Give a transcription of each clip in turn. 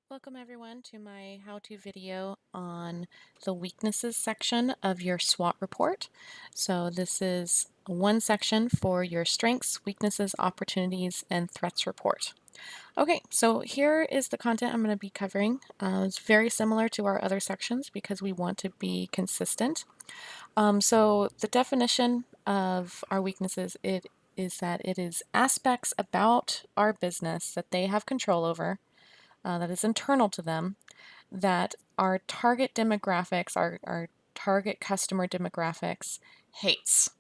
Welcome everyone to my how-to video on the weaknesses section of your SWOT report. So this is one section for your strengths, weaknesses, opportunities, and threats report. Okay, so here is the content I'm going to be covering. It's very similar to our other sections because we want to be consistent. So the definition of our weaknesses is that it is aspects about our business that they have control over, that is internal to them, that our target demographics, our target customer demographics hates.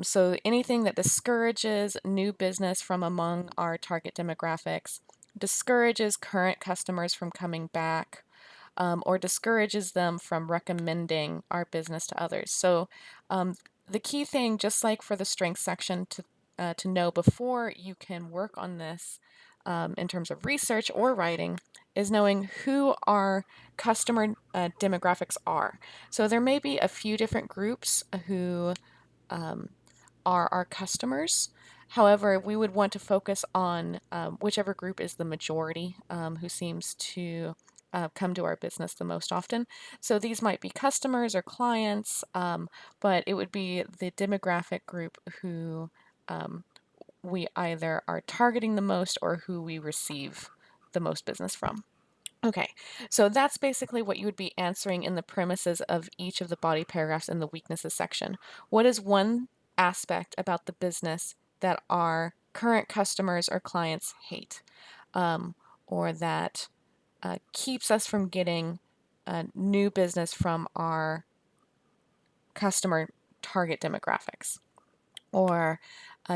So anything that discourages new business from among our target demographics, discourages current customers from coming back, or discourages them from recommending our business to others. So the key thing, just like for the strengths section, to know before you can work on this in terms of research or writing, is knowing who our customer demographics are. So there may be a few different groups who are our customers. However, we would want to focus on whichever group is the majority, who seems to come to our business the most often. So these might be customers or clients, but it would be the demographic group who we either are targeting the most or who we receive the most business from. Okay, so that's basically what you would be answering in the premises of each of the body paragraphs in the weaknesses section. What is one aspect about the business that our current customers or clients hate, or that keeps us from getting new business from our customer target demographics, or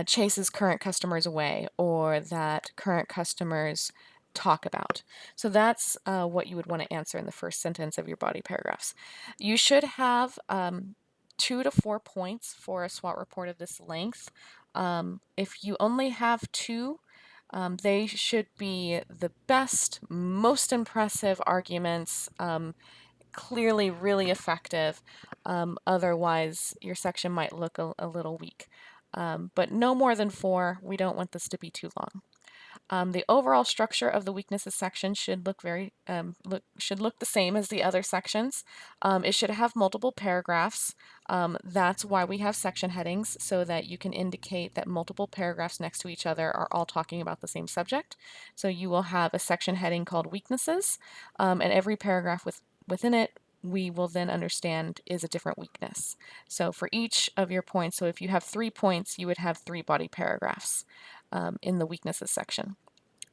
chases current customers away, or that current customers talk about. So that's what you would want to answer in the first sentence of your body paragraphs. You should have 2 to 4 points for a SWOT report of this length. If you only have 2, they should be the best, most impressive arguments, clearly really effective. Otherwise, your section might look a little weak. But no more than 4. We don't want this to be too long. The overall structure of the weaknesses section should look the same as the other sections. It should have multiple paragraphs. That's why we have section headings, so that you can indicate that multiple paragraphs next to each other are all talking about the same subject. So you will have a section heading called weaknesses, and every paragraph within it we will then understand is a different weakness. So for each of your points, so if you have 3 points, you would have 3 body paragraphs in the weaknesses section.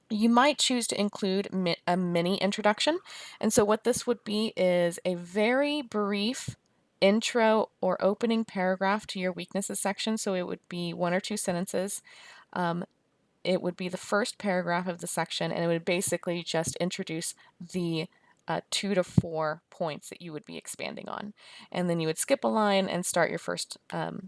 You might choose to include a mini introduction. And so what this would be is a very brief intro or opening paragraph to your weaknesses section. So it would be 1 or 2 sentences. It would be the first paragraph of the section, and it would basically just introduce the 2 to 4 points that you would be expanding on. And then you would skip a line and start your first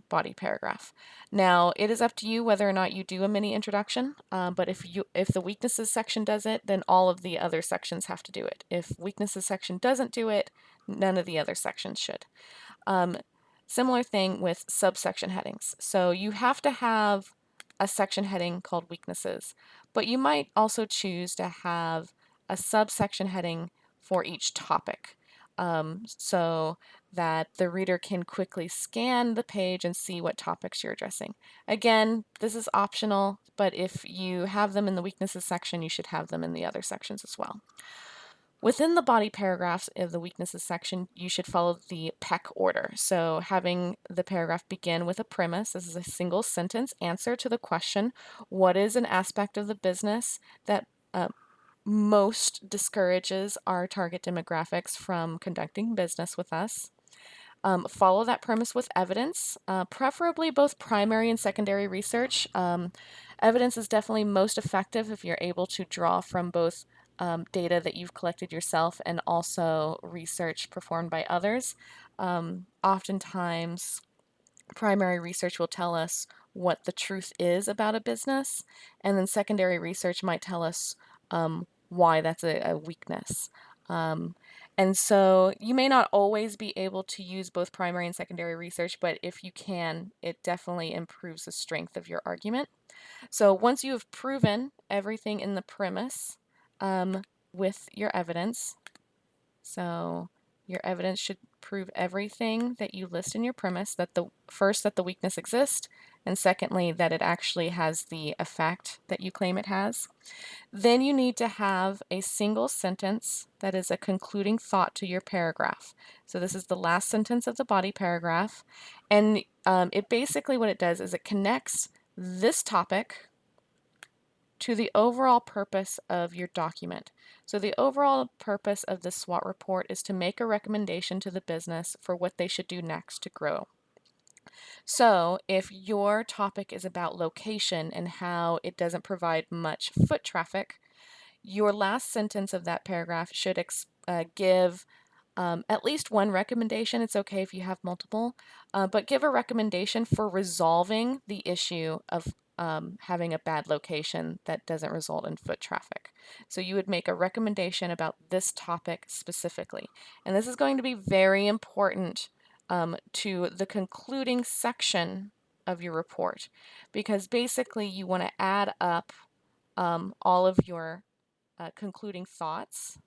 body paragraph. Now, it is up to you whether or not you do a mini introduction, but if the weaknesses section does it, then all of the other sections have to do it. If weaknesses section doesn't do it, none of the other sections should. Similar thing with subsection headings. So you have to have a section heading called weaknesses, but you might also choose to have a subsection heading for each topic, so that the reader can quickly scan the page and see what topics you're addressing. Again, this is optional, but if you have them in the weaknesses section, you should have them in the other sections as well. Within the body paragraphs of the weaknesses section, you should follow the PEC order. So having the paragraph begin with a premise. This is a single sentence answer to the question, what is an aspect of the business that most discourages our target demographics from conducting business with us? Follow that premise with evidence, preferably both primary and secondary research. Evidence is definitely most effective if you're able to draw from both data that you've collected yourself and also research performed by others. Oftentimes, primary research will tell us what the truth is about a business, and then secondary research might tell us why that's a weakness. And so you may not always be able to use both primary and secondary research, but if you can, it definitely improves the strength of your argument. So once you have proven everything in the premise, with your evidence. So your evidence should prove everything that you list in your premise, that first, that the weakness exists, and secondly, that it actually has the effect that you claim it has. Then you need to have a single sentence that is a concluding thought to your paragraph. So this is the last sentence of the body paragraph, and it basically, what it does is it connects this topic to the overall purpose of your document. So the overall purpose of the SWOT report is to make a recommendation to the business for what they should do next to grow. So if your topic is about location and how it doesn't provide much foot traffic, your last sentence of that paragraph should give at least one recommendation. It's okay if you have multiple, but give a recommendation for resolving the issue of having a bad location that doesn't result in foot traffic. So you would make a recommendation about this topic specifically. And this is going to be very important to the concluding section of your report, because basically you want to add up all of your concluding thoughts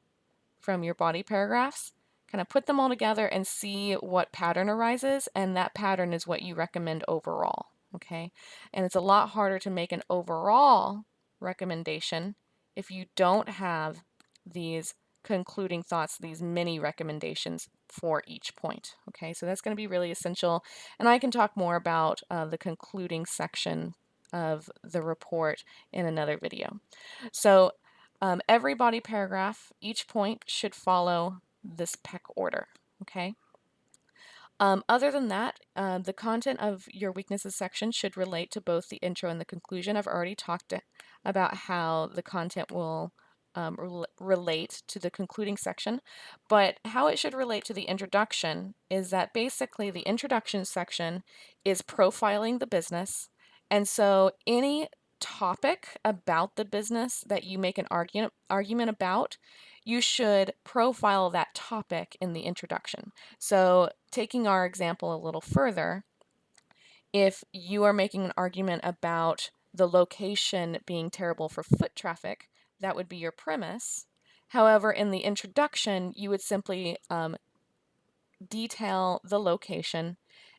from your body paragraphs, kind of put them all together and see what pattern arises, and that pattern is what you recommend overall, okay? And it's a lot harder to make an overall recommendation if you don't have these concluding thoughts, these mini recommendations for each point, okay? So that's going to be really essential, and I can talk more about the concluding section of the report in another video. So every body paragraph, each point should follow this PEC order, okay? Other than that, the content of your weaknesses section should relate to both the intro and the conclusion. I've already talked about how the content will relate to the concluding section, but how it should relate to the introduction is that basically the introduction section is profiling the business, and so any topic about the business that you make an argument about, you should profile that topic in the introduction. So taking our example a little further, if you are making an argument about the location being terrible for foot traffic, that would be your premise. However, in the introduction, you would simply detail the location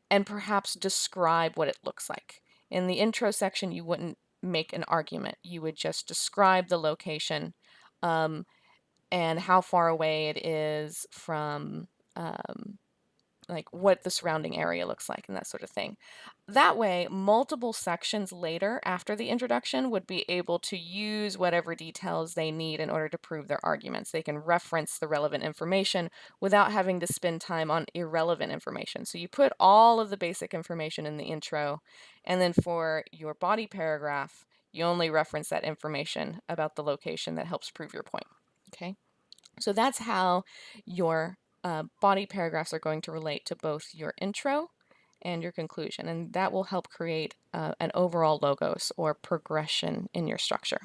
and perhaps describe what it looks like. In the intro section, you wouldn't make an argument. You would just describe the location and how far away it is from like what the surrounding area looks like and that sort of thing. That way, multiple sections later after the introduction would be able to use whatever details they need in order to prove their arguments. They can reference the relevant information without having to spend time on irrelevant information. So you put all of the basic information in the intro, and then for your body paragraph, you only reference that information about the location that helps prove your point. Okay, so that's how your body paragraphs are going to relate to both your intro and your conclusion, and that will help create an overall logos or progression in your structure.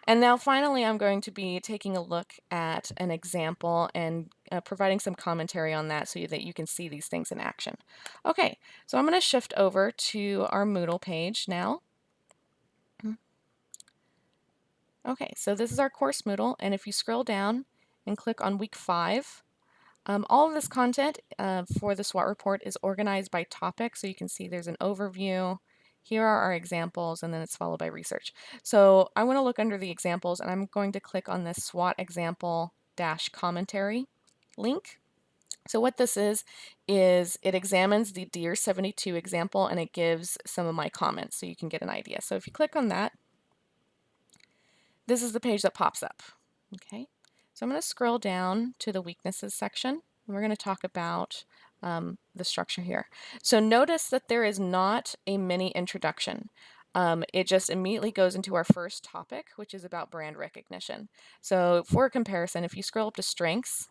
And now finally, I'm going to be taking a look at an example and providing some commentary on that so that you can see these things in action. Okay, so I'm going to shift over to our Moodle page now. Okay, so this is our course Moodle, and if you scroll down and click on week 5, all of this content for the SWOT report is organized by topic, so you can see there's an overview. Here are our examples, and then it's followed by research. So I want to look under the examples, and I'm going to click on this SWOT example -commentary link. So what this is it examines the Deer 72 example, and it gives some of my comments, so you can get an idea. So if you click on that, this is the page that pops up. Okay. So I'm going to scroll down to the weaknesses section, and we're going to talk about the structure here. So notice that there is not a mini introduction. It just immediately goes into our first topic, which is about brand recognition. So for comparison, if you scroll up to strengths,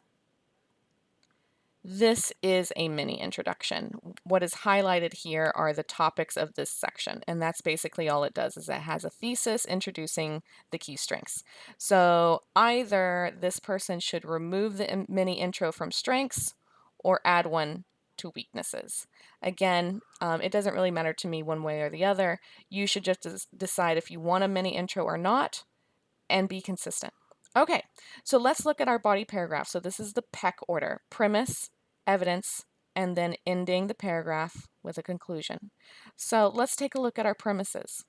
this is a mini introduction. What is highlighted here are the topics of this section, and that's basically all it does, is it has a thesis introducing the key strengths. So either this person should remove the mini intro from strengths or add one to weaknesses. Again, it doesn't really matter to me one way or the other. You should just decide if you want a mini intro or not and be consistent. Okay, so let's look at our body paragraph. So this is the PEC order: premise, evidence, and then ending the paragraph with a conclusion. So let's take a look at our premises.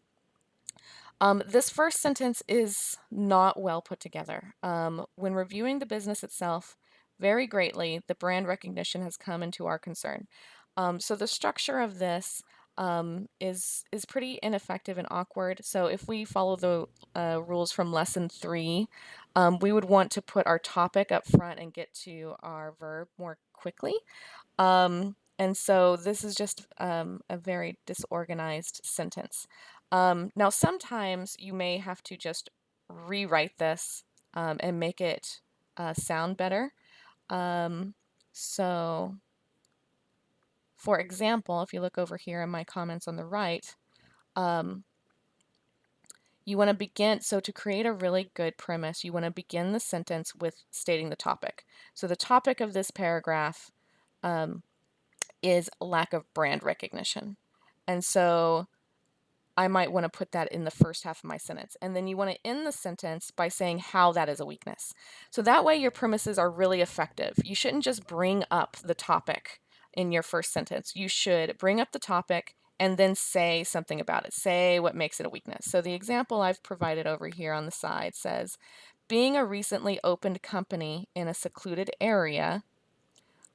This first sentence is not well put together. When reviewing the business itself, very greatly, the brand recognition has come into our concern. So the structure of this is pretty ineffective and awkward. So if we follow the rules from lesson 3, we would want to put our topic up front and get to our verb more quickly. And so this is just a very disorganized sentence. Now, sometimes you may have to just rewrite this and make it sound better. So, for example, if you look over here in my comments on the right, um, you want to begin, so to create a really good premise, you want to begin the sentence with stating the topic. So the topic of this paragraph is lack of brand recognition. And so I might want to put that in the first half of my sentence. And then you want to end the sentence by saying how that is a weakness. So that way your premises are really effective. You shouldn't just bring up the topic in your first sentence. You should bring up the topic and then say something about it. Say what makes it a weakness. So the example I've provided over here on the side says, being a recently opened company in a secluded area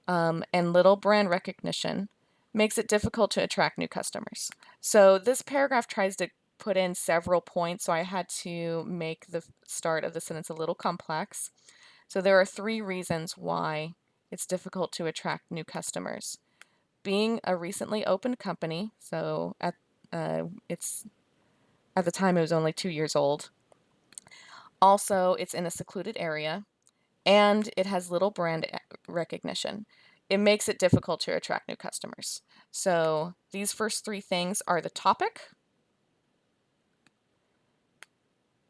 and little brand recognition makes it difficult to attract new customers. So this paragraph tries to put in several points, so I had to make the start of the sentence a little complex. So there are 3 reasons why it's difficult to attract new customers. Being a recently opened company, so at the time it was only 2 years old. Also, it's in a secluded area, and it has little brand recognition. It makes it difficult to attract new customers. So these first 3 things are the topic,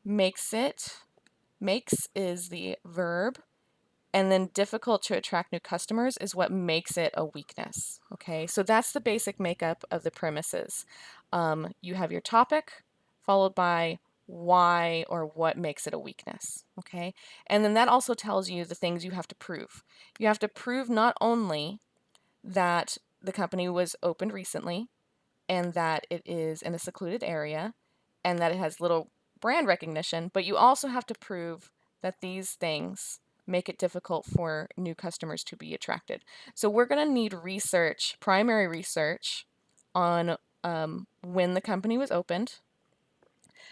makes is the verb, and then difficult to attract new customers is what makes it a weakness. Okay, so that's the basic makeup of the premises. You have your topic followed by why or what makes it a weakness. Okay, and then that also tells you the things you have to prove. You have to prove not only that the company was opened recently and that it is in a secluded area and that it has little brand recognition, but you also have to prove that these things make it difficult for new customers to be attracted. So we're going to need research, primary research, on when the company was opened.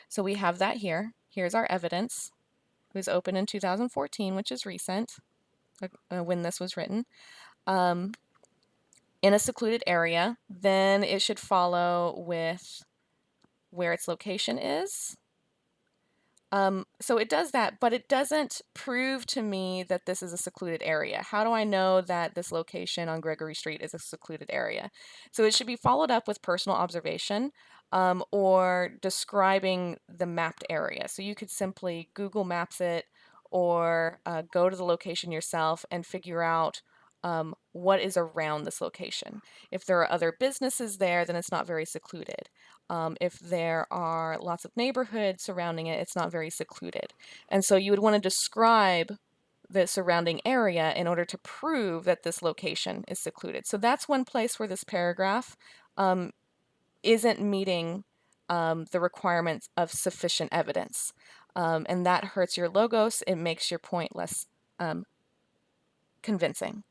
So we have that here. Here's our evidence. It was opened in 2014, which is recent, when this was written. In a secluded area, then it should follow with where its location is. So it does that, but it doesn't prove to me that this is a secluded area. How do I know that this location on Gregory Street is a secluded area? So it should be followed up with personal observation or describing the mapped area. So you could simply Google Maps it or go to the location yourself and figure out what is around this location. If there are other businesses there, then it's not very secluded. If there are lots of neighborhoods surrounding it, it's not very secluded. And so you would want to describe the surrounding area in order to prove that this location is secluded. So that's one place where this paragraph isn't meeting the requirements of sufficient evidence. And that hurts your logos. It makes your point less convincing.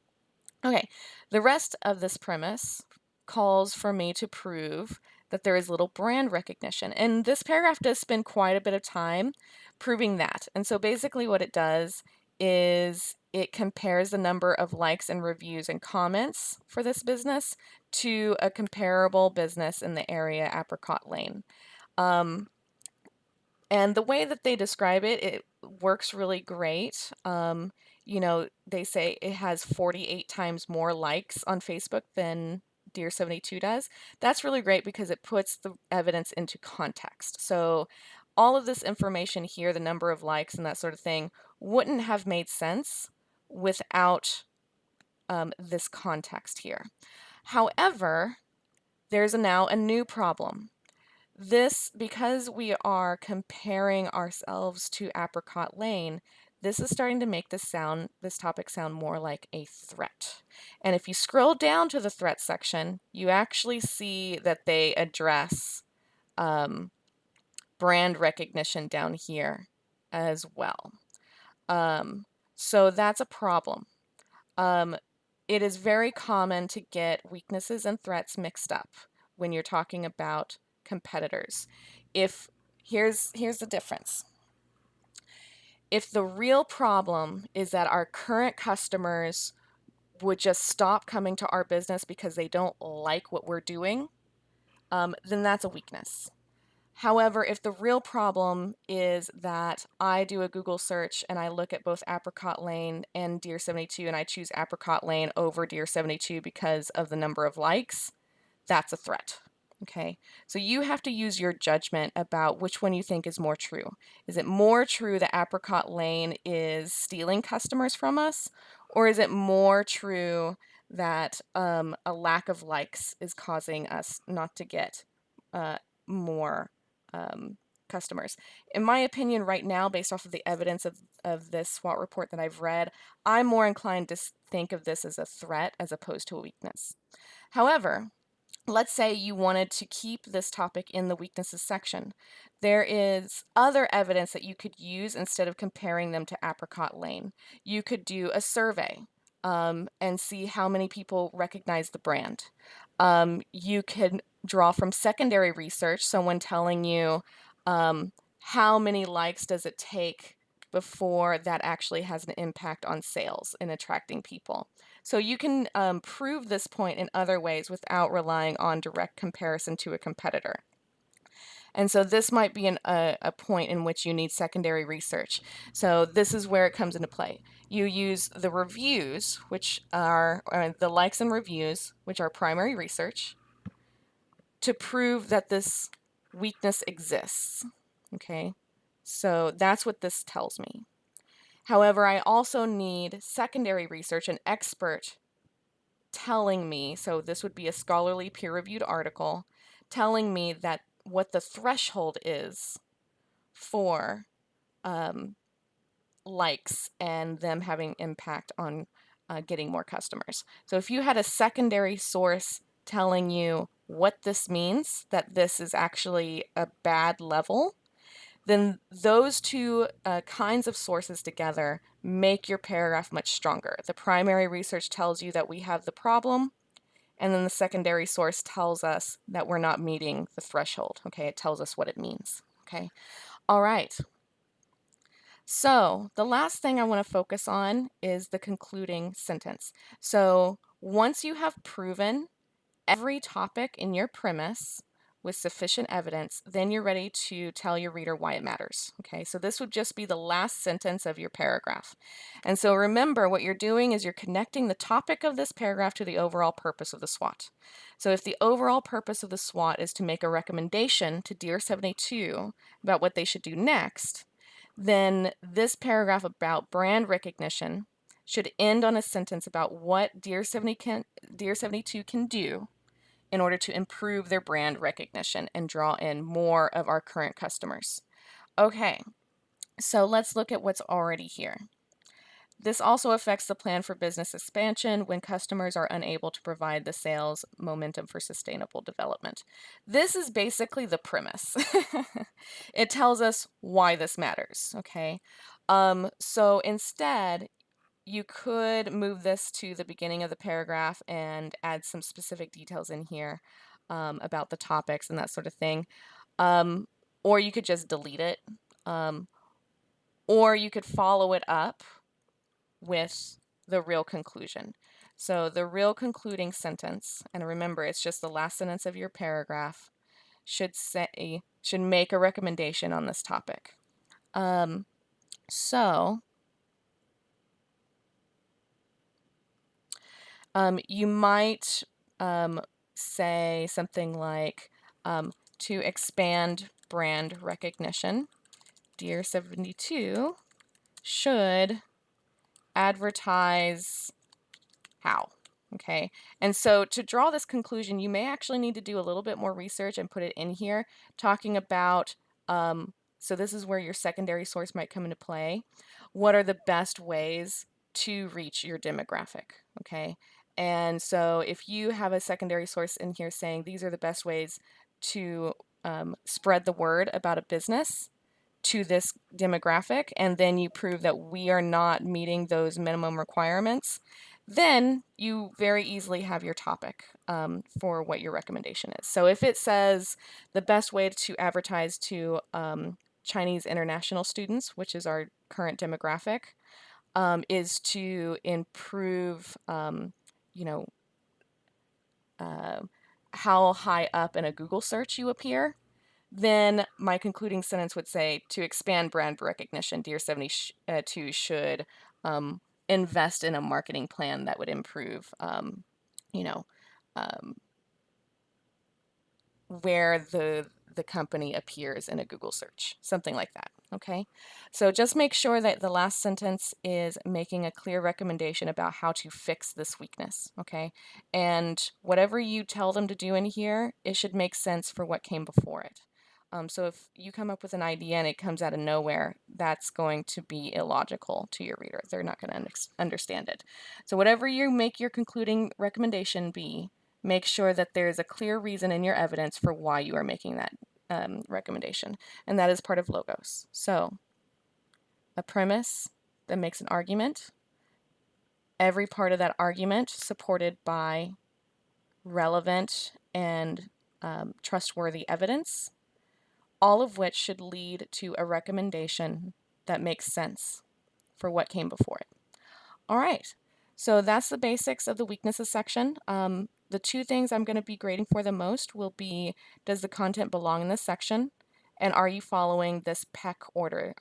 Okay, the rest of this premise calls for me to prove that there is little brand recognition. And this paragraph does spend quite a bit of time proving that. And so basically what it does is it compares the number of likes and reviews and comments for this business to a comparable business in the area, Apricot Lane. And the way that they describe it, it works really great. You know, they say it has 48 times more likes on Facebook than Dear 72 does. That's really great because it puts the evidence into context. So all of this information here, the number of likes and that sort of thing, wouldn't have made sense without this context here. However, there's now a new problem. This, because we are comparing ourselves to Apricot Lane, this is starting to make this topic sound more like a threat. And if you scroll down to the threat section, you actually see that they address brand recognition down here as well. So that's a problem. It is very common to get weaknesses and threats mixed up when you're talking about competitors. Here's the difference. If the real problem is that our current customers would just stop coming to our business because they don't like what we're doing, then that's a weakness. However, if the real problem is that I do a Google search and I look at both Apricot Lane and Deer 72 and I choose Apricot Lane over Deer 72 because of the number of likes, that's a threat. Okay, so you have to use your judgment about which one you think is more true. Is it more true that Apricot Lane is stealing customers from us, or is it more true that a lack of likes is causing us not to get more customers? In my opinion, right now, based off of the evidence of this SWOT report that I've read, I'm more inclined to think of this as a threat as opposed to a weakness. However, let's say you wanted to keep this topic in the weaknesses section. There is other evidence that you could use instead of comparing them to Apricot Lane. You could do a survey and see how many people recognize the brand. You can draw from secondary research, someone telling you how many likes does it take before that actually has an impact on sales and attracting people. So you can prove this point in other ways without relying on direct comparison to a competitor. And so this might be a point in which you need secondary research. So this is where it comes into play. You use the reviews, which are the likes and reviews, which are primary research, to prove that this weakness exists. Okay, so that's what this tells me. However, I also need secondary research, an expert telling me, so this would be a scholarly peer-reviewed article, telling me that what the threshold is for likes and them having impact on getting more customers. So if you had a secondary source telling you what this means, that this is actually a bad level, then those two kinds of sources together make your paragraph much stronger. The primary research tells you that we have the problem, and then the secondary source tells us that we're not meeting the threshold. Okay, it tells us what it means. Okay, all right. So the last thing I want to focus on is the concluding sentence. So once you have proven every topic in your premise with sufficient evidence, then you're ready to tell your reader why it matters. Okay, so this would just be the last sentence of your paragraph. And so remember, what you're doing is you're connecting the topic of this paragraph to the overall purpose of the SWOT. So if the overall purpose of the SWOT is to make a recommendation to Deer 72 about what they should do next, then this paragraph about brand recognition should end on a sentence about what Deer 72 can do in order to improve their brand recognition and draw in more of our current customers. Okay, so let's look at what's already here. This also affects the plan for business expansion when customers are unable to provide the sales momentum for sustainable development. This is basically the premise. It tells us why this matters, okay? So instead, you could move this to the beginning of the paragraph and add some specific details in here about the topics and that sort of thing. Or you could just delete it. Or you could follow it up with the real conclusion. So the real concluding sentence, and remember it's just the last sentence of your paragraph, should make a recommendation on this topic. You might say something like, to expand brand recognition, Deer 72 should advertise how. Okay, and so to draw this conclusion, you may actually need to do a little bit more research and put it in here, talking about so this is where your secondary source might come into play. What are the best ways to reach your demographic? Okay. And so if you have a secondary source in here saying these are the best ways to spread the word about a business to this demographic, and then you prove that we are not meeting those minimum requirements, then you very easily have your topic for what your recommendation is. So if it says the best way to advertise to Chinese international students, which is our current demographic, is to improve, you know, uh, how high up in a Google search you appear, then my concluding sentence would say, to expand brand recognition, Dear 72 should invest in a marketing plan that would improve, you know, um, where the company appears in a Google search, something like that. Okay, so just make sure that the last sentence is making a clear recommendation about how to fix this weakness. Okay, and whatever you tell them to do in here, it should make sense for what came before it. So if you come up with an idea and it comes out of nowhere, that's going to be illogical to your reader. They're not going to understand it. So whatever you make your concluding recommendation be, make sure that there is a clear reason in your evidence for why you are making that recommendation. And that is part of logos. So a premise that makes an argument, every part of that argument supported by relevant and trustworthy evidence, all of which should lead to a recommendation that makes sense for what came before it. All right, so that's the basics of the weaknesses section. The two things I'm going to be grading for the most will be, does the content belong in this section? And are you following this PEC order?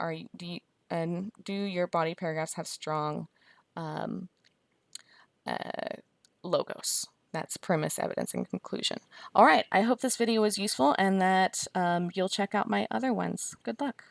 And do your body paragraphs have strong um, uh, logos? That's premise, evidence, and conclusion. All right, I hope this video was useful and that you'll check out my other ones. Good luck.